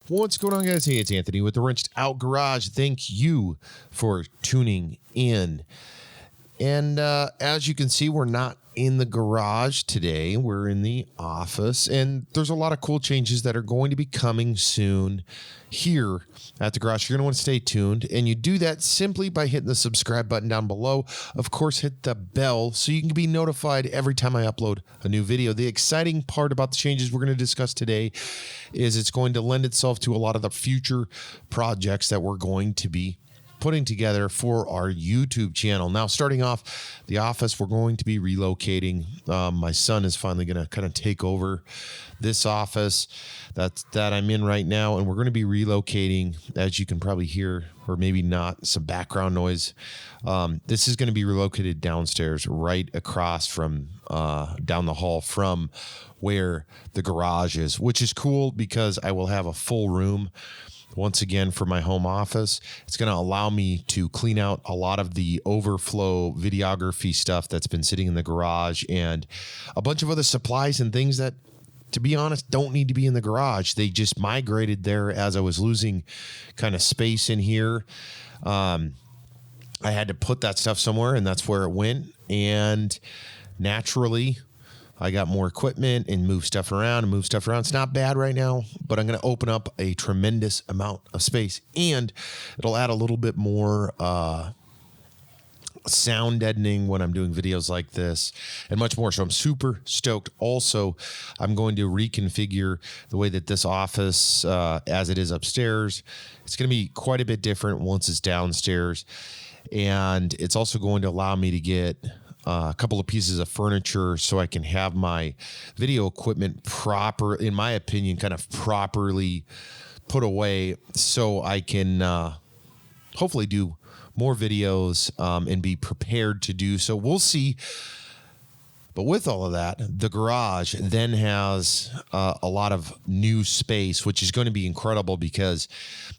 What's going on, guys? Hey, it's Anthony with the Wrenched Out Garage. Thank you for tuning in. And as you can see, we're not in the garage today. We're in the office. And there's a lot of cool changes that are going to be coming soon here at the garage. You're going to want to stay tuned. And you do that simply by hitting the subscribe button down below. Of course, hit the bell so you can be notified every time I upload a new video. The exciting part about the changes we're going to discuss today is it's going to lend itself to a lot of the future projects that we're going to be putting together for our YouTube channel. Now, starting off the office, we're going to be relocating. My son is finally going to kind of take over this office that I'm in right now, and we're going to be relocating, as you can probably hear, or maybe not, some background noise. This is going to be relocated downstairs, right across from down the hall from where the garage is, which is cool because I will have a full room once again for my home office. It's going to allow me to clean out a lot of the overflow videography stuff that's been sitting in the garage and a bunch of other supplies and things that, to be honest, don't need to be in the garage. They just migrated there as I was losing kind of space in here. I had to put that stuff somewhere, and that's where it went. And naturally, I got more equipment and move stuff around. It's not bad right now, but I'm going to open up a tremendous amount of space, and it'll add a little bit more sound deadening when I'm doing videos like this and much more. So I'm super stoked. Also, I'm going to reconfigure the way that this office, as it is upstairs, it's going to be quite a bit different once it's downstairs. And it's also going to allow me to get a couple of pieces of furniture so I can have my video equipment in my opinion, kind of properly put away so I can hopefully do more videos and be prepared to do so. We'll see. But with all of that, the garage then has a lot of new space, which is going to be incredible because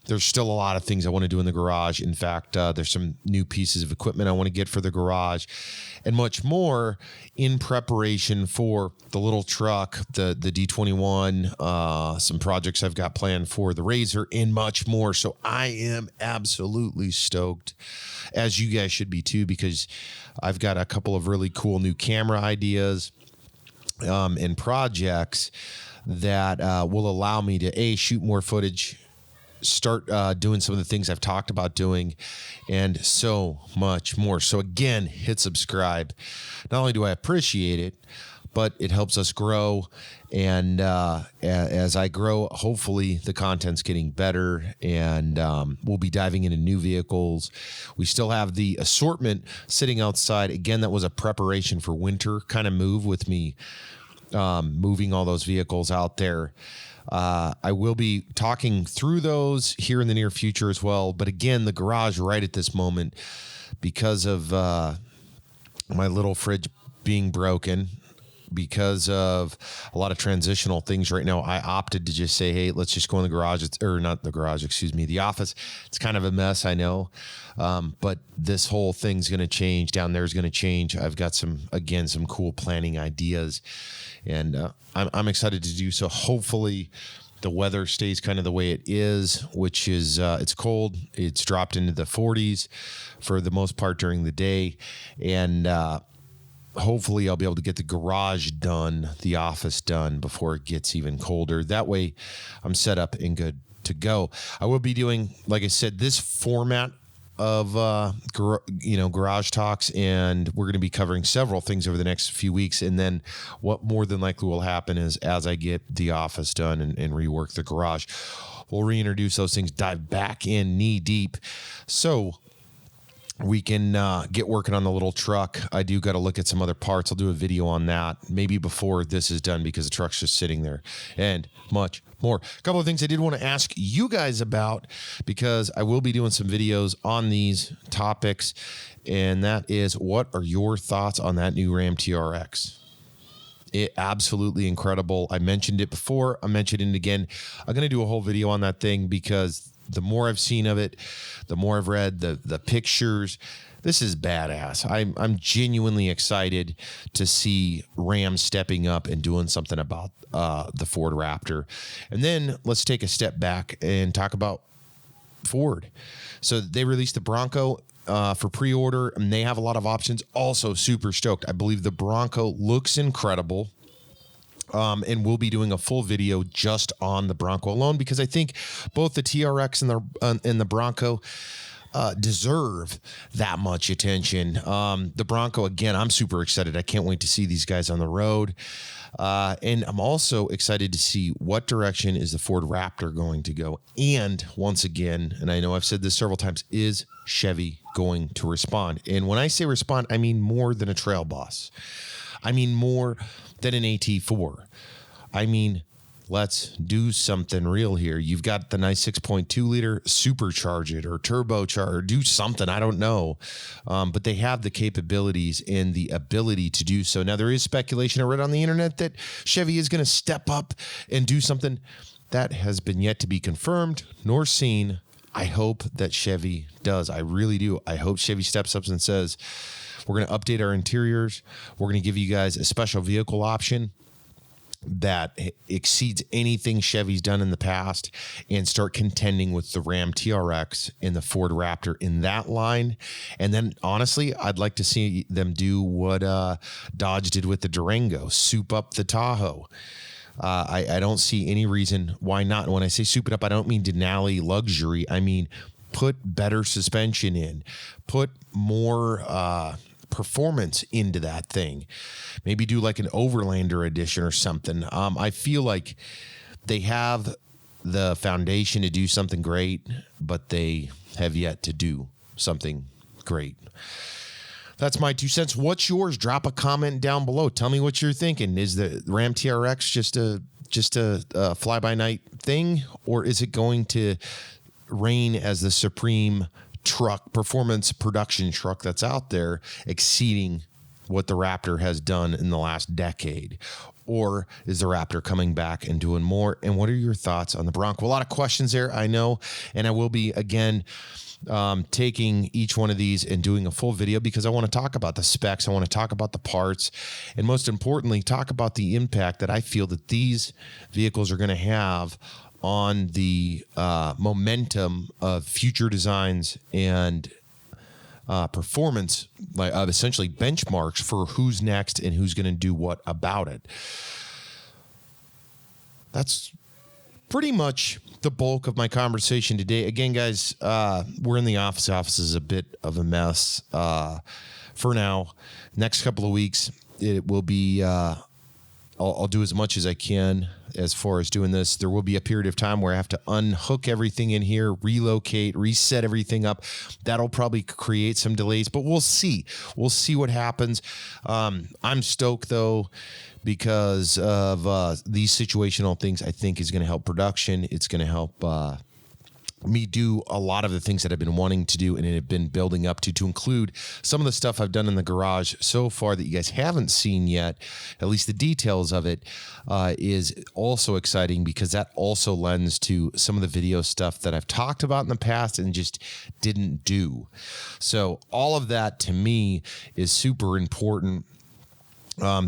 there's still a lot of things I want to do in the garage. In fact, there's some new pieces of equipment I want to get for the garage and much more in preparation for the little truck, the D21, some projects I've got planned for the Razor and much more. So I am absolutely stoked, as you guys should be too, because I've got a couple of really cool new camera ideas and projects that will allow me to shoot more footage, start doing some of the things I've talked about doing, and so much more. So again, hit subscribe. Not only do I appreciate it, but it helps us grow. And as I grow, hopefully the content's getting better, and we'll be diving into new vehicles. We still have the assortment sitting outside. Again, that was a preparation for winter kind of move with me moving all those vehicles out there. I will be talking through those here in the near future as well. But again, the garage right at this moment, because of my little fridge being broken, because of a lot of transitional things right now, I opted to just say, hey, let's just go in the garage. The office. It's kind of a mess, I know. But this whole thing's going to change. Down there is going to change. I've got some cool planning ideas, and I'm excited to do so. Hopefully the weather stays kind of the way it is, which is it's cold. It's dropped into the 40s for the most part during the day. And, hopefully I'll be able to get the garage done, the office done before it gets even colder. That way I'm set up and good to go. I will be doing, like I said, this format of garage talks, and we're going to be covering several things over the next few weeks. And then what more than likely will happen is, as I get the office done and rework the garage, we'll reintroduce those things, dive back in knee deep, so we can get working on the little truck. I do got to look at some other parts. I'll do a video on that maybe before this is done, because the truck's just sitting there, and much more. A couple of things I did want to ask you guys about, because I will be doing some videos on these topics, and that is, what are your thoughts on that new Ram TRX? It absolutely incredible. I mentioned it before. I'm mentioning it again. I'm going to do a whole video on that thing, because the more I've seen of it, the more I've read, the pictures, this is badass. I'm genuinely excited to see Ram stepping up and doing something about the Ford Raptor. And then let's take a step back and talk about Ford. So they released the Bronco for pre-order, and they have a lot of options. Also super stoked. I believe the Bronco looks incredible. And we'll be doing a full video just on the Bronco alone, because I think both the TRX and the Bronco deserve that much attention. The Bronco, again, I'm super excited. I can't wait to see these guys on the road. And I'm also excited to see what direction is the Ford Raptor going to go. And once again, and I know I've said this several times, is Chevy going to respond? And when I say respond, I mean more than a Trail Boss. I mean more than an AT4. I mean, let's do something real here. You've got the nice 6.2 liter, supercharge it or turbocharge or do something. I don't know. But they have the capabilities and the ability to do so. Now, there is speculation I read on the internet that Chevy is going to step up and do something. That has been yet to be confirmed nor seen. I hope that Chevy does. I really do. I hope Chevy steps up and says, we're going to update our interiors. We're going to give you guys a special vehicle option that exceeds anything Chevy's done in the past and start contending with the Ram TRX and the Ford Raptor in that line. And then honestly, I'd like to see them do what Dodge did with the Durango, soup up the Tahoe. I don't see any reason why not. When I say soup it up, I don't mean Denali luxury. I mean, put better suspension in, put more performance into that thing. Maybe do like an Overlander edition or something. I feel like they have the foundation to do something great, but they have yet to do something great. That's my 2 cents. What's yours? Drop a comment down below. Tell me what you're thinking. Is the Ram TRX just a fly-by-night thing, or is it going to reign as the supreme truck, performance production truck that's out there, exceeding what the Raptor has done in the last decade? Or is the Raptor coming back and doing more? And what are your thoughts on the Bronco? A lot of questions there, I know, and I will be again taking each one of these and doing a full video, because I want to talk about the specs, I want to talk about the parts, and most importantly, talk about the impact that I feel that these vehicles are going to have on the momentum of future designs and performance, like essentially benchmarks for who's next and who's going to do what about it. That's pretty much the bulk of my conversation today. Again, guys, we're in the office. The office is a bit of a mess for now. Next couple of weeks, it will be... I'll do as much as I can as far as doing this. There will be a period of time where I have to unhook everything in here, relocate, reset everything up. That'll probably create some delays, but we'll see. We'll see what happens. I'm stoked, though, because of these situational things. I think is going to help production. It's going to help me do a lot of the things that I've been wanting to do and have been building up to include some of the stuff I've done in the garage so far that you guys haven't seen yet. At least the details of it is also exciting, because that also lends to some of the video stuff that I've talked about in the past and just didn't do. So all of that to me is super important.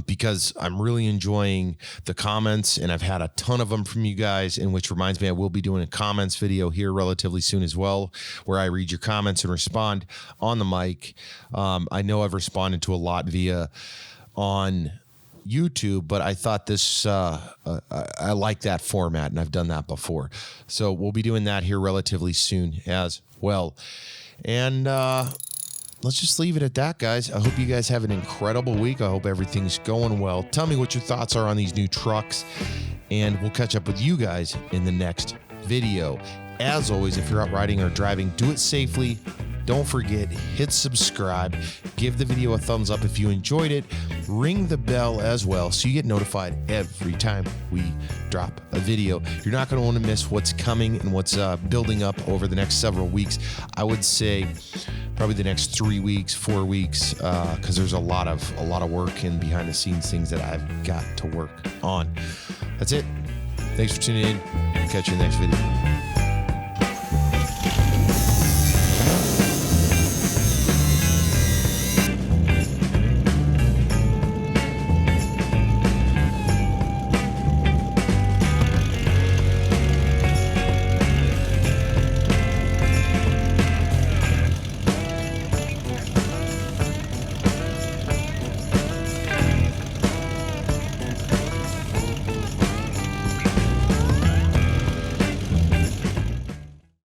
Because I'm really enjoying the comments, and I've had a ton of them from you guys, and which reminds me, I will be doing a comments video here relatively soon as well, where I read your comments and respond on the mic. I know I've responded to a lot via on YouTube, but I thought this, I like that format, and I've done that before. So we'll be doing that here relatively soon as well. And, let's just leave it at that, guys. I hope you guys have an incredible week. I hope everything's going well. Tell me what your thoughts are on these new trucks, and we'll catch up with you guys in the next video. As always, if you're out riding or driving, do it safely. Don't forget, hit subscribe, give the video a thumbs up if you enjoyed it, ring the bell as well so you get notified every time we drop a video. You're not going to want to miss what's coming and what's building up over the next several weeks. I would say probably the next 3 weeks, 4 weeks, because there's a lot of work and behind the scenes things that I've got to work on. That's it. Thanks for tuning in. Catch you in the next video.